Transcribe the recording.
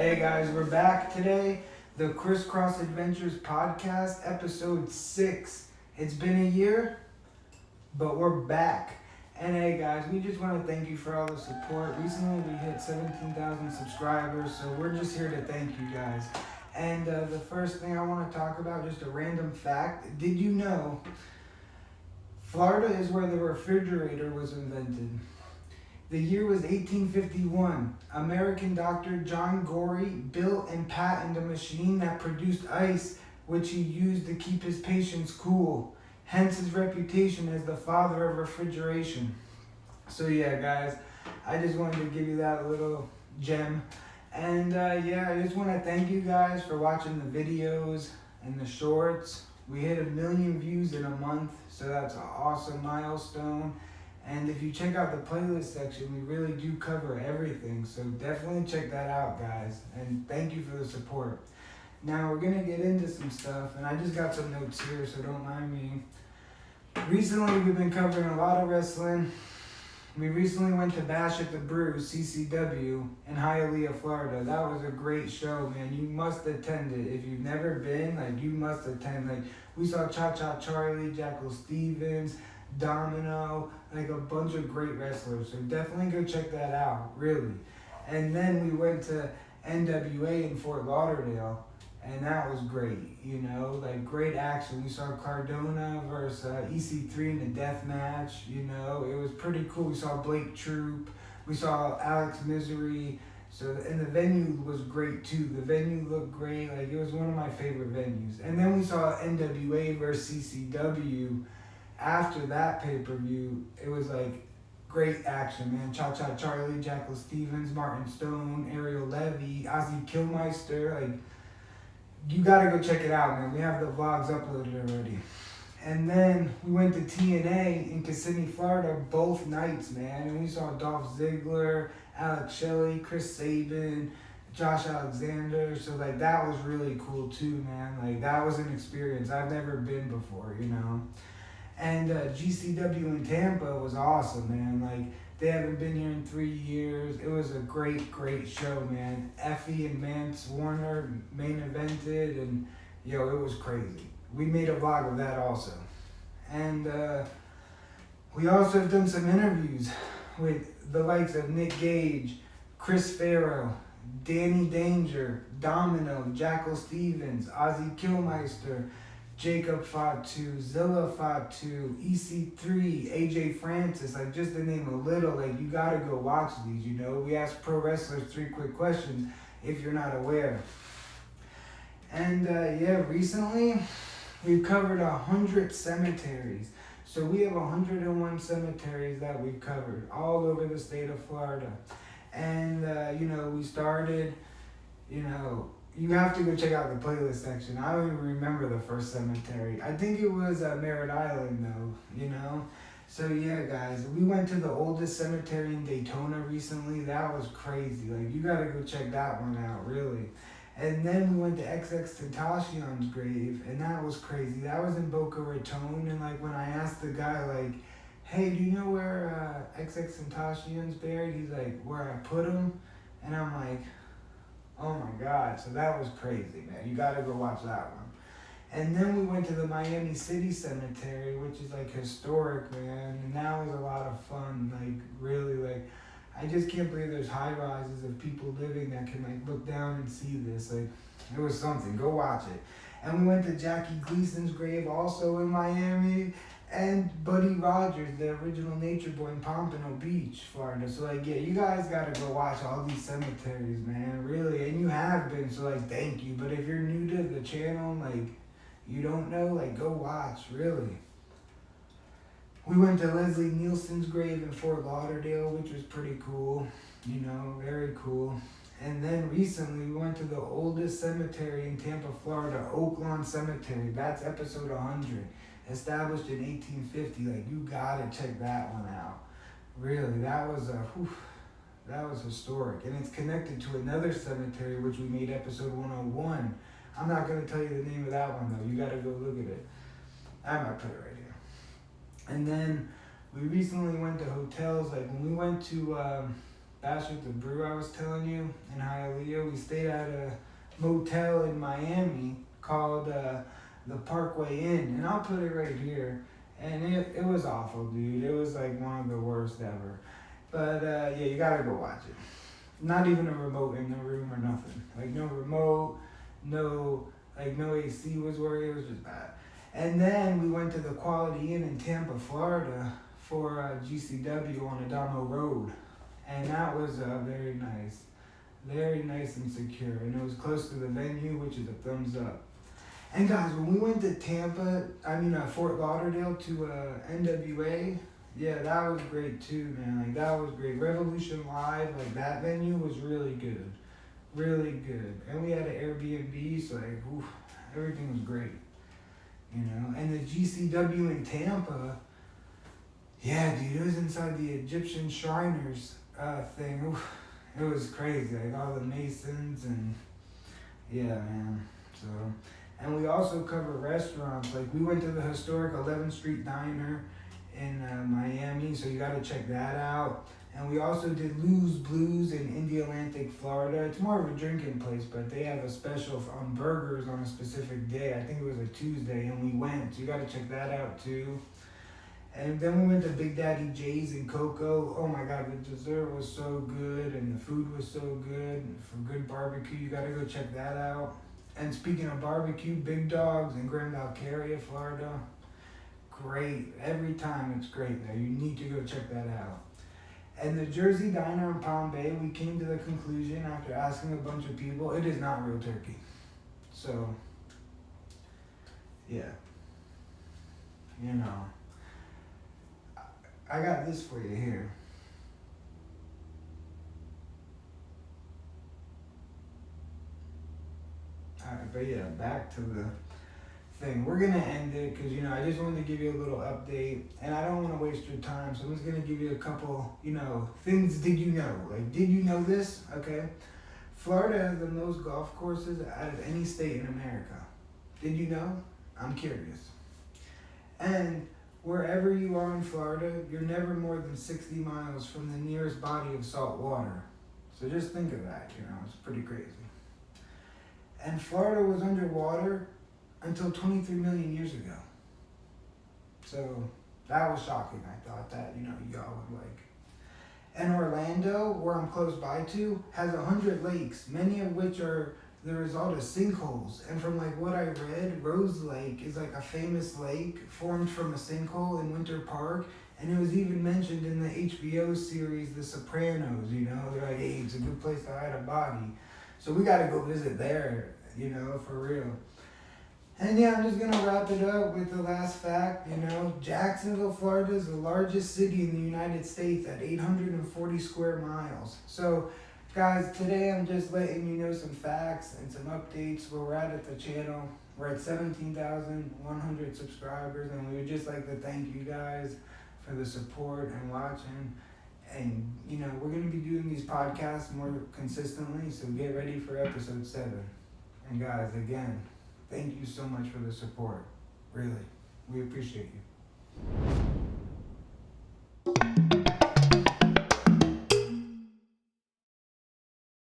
Hey guys, we're back today. The Crisscross Adventures podcast, episode 6. It's been a year, but we're back. And hey guys, we just want to thank you for all the support. Recently we hit 17,000 subscribers, so we're just here to thank you guys. And the first thing I want to talk about, just a random fact. Did you know Florida is where the refrigerator was invented? The year was 1851. American doctor John Gorey built and patented a machine that produced ice, which he used to keep his patients cool. Hence his reputation as the father of refrigeration. So yeah, guys, I just wanted to give you that little gem. And I just want to thank you guys for watching the videos and the shorts. We hit 1 million views in a month, so that's an awesome milestone. And if you check out the playlist section, we really do cover everything. So definitely check that out, guys. And thank you for the support. Now we're going to get into some stuff. And I just got some notes here, so don't mind me. Recently, we've been covering a lot of wrestling. We recently went to Bash at the Brew, CCW, in Hialeah, Florida. That was a great show, man. You must attend it. If you've never been, you must attend. We saw Cha-Cha Charlie, Jackal Stevens, Domino, a bunch of great wrestlers. So definitely go check that out, really. And then we went to NWA in Fort Lauderdale, and that was great, great action. We saw Cardona versus EC3 in the death match, it was pretty cool. We saw Blake Troop, we saw Alex Misery, and the venue was great too. The venue looked great, it was one of my favorite venues. And then we saw NWA versus CCW. After that pay-per-view, it was great action, man. Cha-Cha Charlie, Jackal Stevens, Martin Stone, Ariel Levy, Ozzy Killmeister. You gotta go check it out, man. We have the vlogs uploaded already. And then we went to TNA in Kissimmee, Florida, both nights, man. And we saw Dolph Ziggler, Alex Shelley, Chris Sabin, Josh Alexander. So that was really cool too, man. That was an experience I've never been before, And GCW in Tampa was awesome, man. They haven't been here in 3 years. It was a great, great show, man. Effie and Mance Warner main evented, and it was crazy. We made a vlog of that also. And we also have done some interviews with the likes of Nick Gage, Chris Farrow, Danny Danger, Domino, Jackal Stevens, Ozzy Killmeister, Jacob Fatu, Zilla Fatu, EC3, AJ Francis, just to name a little. You gotta go watch these, We ask pro wrestlers 3 quick questions if you're not aware. And recently we've covered 100 cemeteries. So we have 101 cemeteries that we've covered all over the state of Florida. And, we started, you have to go check out the playlist section. I don't even remember the first cemetery. I think it was Merritt Island, though, So, yeah, guys, we went to the oldest cemetery in Daytona recently. That was crazy. You got to go check that one out, really. And then we went to XX Tentacion's grave, and that was crazy. That was in Boca Raton, and, when I asked the guy, hey, do you know where XX Tentacion's buried? He's like, where I put him? And I'm like, oh my God, so that was crazy, man. You gotta go watch that one. And then we went to the Miami City Cemetery, which is historic, man. And that was a lot of fun, really, I just can't believe there's high rises of people living that can look down and see this. It was something. Go watch it. And we went to Jackie Gleason's grave also in Miami. And Buddy Rogers, the original Nature Boy in Pompano Beach, Florida. So, you guys got to go watch all these cemeteries, man, really. And you have been, so, thank you. But if you're new to the channel, you don't know, go watch, really. We went to Leslie Nielsen's grave in Fort Lauderdale, which was pretty cool, very cool. And then recently, we went to the oldest cemetery in Tampa, Florida, Oaklawn Cemetery. That's episode 100. Established in 1850, you gotta check that one out. Really, that was historic. And it's connected to another cemetery, which we made episode 101. I'm not gonna tell you the name of that one though. You gotta go look at it. I might put it right here. And then we recently went to hotels. When we went to Bash with the Brew I was telling you in Hialeah. We stayed at a motel in Miami called the Parkway Inn, and I'll put it right here. And it was awful, dude. It was like one of the worst ever. But yeah, you gotta go watch it. Not even a remote in the room or nothing. Like no remote, no AC was working. It was just bad. And then we went to the Quality Inn in Tampa, Florida for GCW on Adamo Road. And that was very nice and secure. And it was close to the venue, which is a thumbs up. And guys, when we went to Fort Lauderdale to NWA, yeah, that was great too, man. Like that was great. Revolution Live, like that venue was really good. Really good. And we had an Airbnb, so like, oof, everything was great. You know, and the GCW in Tampa, yeah, dude, it was inside the Egyptian Shriners thing. Oof, it was crazy, like all the Masons and yeah, man. So, and we also cover restaurants. Like we went to the historic 11th Street Diner in Miami, so you got to check that out. And we also did Lou's Blues in Indialantic, Florida. It's more of a drinking place, but they have a special on burgers on a specific day. I think it was a Tuesday, and we went. So you got to check that out too. And then we went to Big Daddy J's in Cocoa. Oh my God, the dessert was so good, and the food was so good. For good barbecue, you got to go check that out. And speaking of barbecue, Big Dogs in Grand Alcaria, Florida. Great. Every time it's great there. You need to go check that out. And the Jersey Diner in Palm Bay, we came to the conclusion after asking a bunch of people, it is not real turkey. So, yeah. You know. I got this for you here. Alright, but yeah, back to the thing. We're gonna end it because I just wanted to give you a little update, and I don't want to waste your time. So I'm just gonna give you a couple, things. Did you know? Like, did you know this? Okay, Florida has the most golf courses out of any state in America. Did you know? I'm curious. And wherever you are in Florida, you're never more than 60 miles from the nearest body of salt water. So just think of that. It's pretty crazy. And Florida was underwater until 23 million years ago. So that was shocking. I thought that, y'all would like. And Orlando, where I'm close by to, has 100 lakes, many of which are the result of sinkholes. And from what I read, Rose Lake is like a famous lake formed from a sinkhole in Winter Park. And it was even mentioned in the HBO series, The Sopranos, They're like, hey, it's a good place to hide a body. So we got to go visit there, for real. And yeah, I'm just going to wrap it up with the last fact. Jacksonville, Florida is the largest city in the United States at 840 square miles. So, guys, today I'm just letting you know some facts and some updates where we're at the channel. We're at 17,100 subscribers, and we would just like to thank you guys for the support and watching. And, we're going to be doing these podcasts more consistently, so get ready for episode 7. And guys, again, thank you so much for the support. Really. We appreciate you.